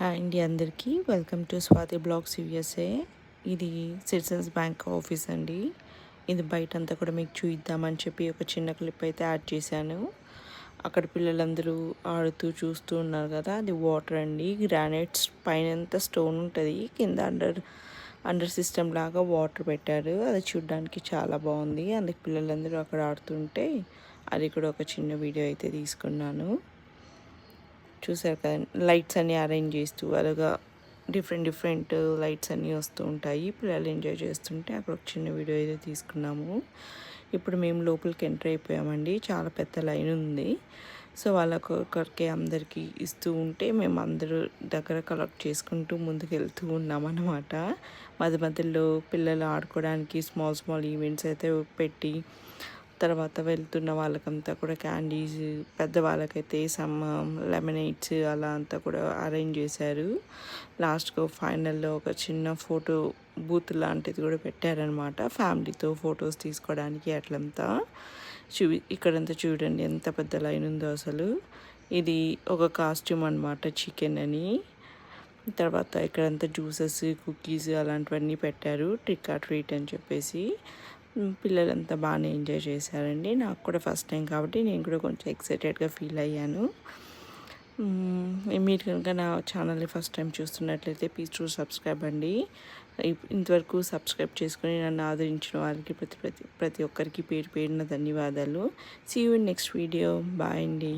Hi అండి అందరికీ welcome to Swathi blogs USA. ఇది సిటిజన్స్ బ్యాంక్ ఆఫీస్ అండి. ఇది బయటంతా కూడా మీకు చూద్దామని చెప్పి ఒక చిన్న క్లిప్ అయితే యాడ్ చేశాను. అక్కడ పిల్లలందరూ ఆడుతూ చూస్తూ ఉన్నారు కదా, అది వాటర్ అండి. గ్రానైట్స్ పైన స్టోన్ ఉంటుంది, కింద అండర్ సిస్టమ్ లాగా వాటర్ పెట్టారు. అది చూడడానికి చాలా బాగుంది. అందుకు పిల్లలందరూ అక్కడ ఆడుతుంటే అది కూడా ఒక చిన్న వీడియో అయితే తీసుకున్నాను. చూసారు కదా, లైట్స్ అన్నీ అరేంజ్ చేస్తూ అలాగా డిఫరెంట్ లైట్స్ అన్నీ వస్తూ ఉంటాయి. పిల్లలు ఎంజాయ్ చేస్తుంటే అక్కడ ఒక చిన్న వీడియో అయితే తీసుకున్నాము. ఇప్పుడు మేము లోపలికి ఎంటర్ అయిపోయామండి. చాలా పెద్ద లైన్ ఉంది. సో వాళ్ళకొకరికి అందరికీ ఇస్తూ ఉంటే మేము అందరూ దగ్గర కలెక్ట్ చేసుకుంటూ ముందుకు వెళ్తూ ఉన్నామన్నమాట. మధ్యలో పిల్లలు ఆడుకోవడానికి స్మాల్ ఈవెంట్స్ అయితే పెట్టి, తర్వాత వెళ్తున్న వాళ్ళకంతా కూడా క్యాండీస్, పెద్దవాళ్ళకైతే సమ్ లెమనేడ్స్ అలా అంతా కూడా అరేంజ్ చేశారు. లాస్ట్గా ఫైనల్లో ఒక చిన్న ఫోటో బూత్ లాంటిది కూడా పెట్టారనమాట, ఫ్యామిలీతో ఫొటోస్ తీసుకోవడానికి. అట్లంతా ఇక్కడంతా చూడండి ఎంత పెద్ద లైన్ ఉందో అసలు. ఇది ఒక కాస్ట్యూమ్ అనమాట, చికెన్ అని. తర్వాత ఇక్కడంతా జ్యూసెస్, కుకీస్ అలాంటివన్నీ పెట్టారు, ట్రిక్ ఆర్ ట్రీట్ అని చెప్పేసి. పిల్లలంతా బాగానే ఎంజాయ్ చేశారండి. నాకు కూడా ఫస్ట్ టైం కాబట్టి నేను కూడా కొంచెం ఎక్సైటెడ్గా ఫీల్ అయ్యాను. మీరు కనుక నా ఛానల్ని ఫస్ట్ టైం చూస్తున్నట్లయితే ప్లీజ్ టు సబ్స్క్రైబ్ అండి. ఇంతవరకు సబ్స్క్రైబ్ చేసుకొని నన్ను ఆదరించిన వారికి ప్రతి ఒక్కరికి పేరున ధన్యవాదాలు. See you in next video. Bye అండి.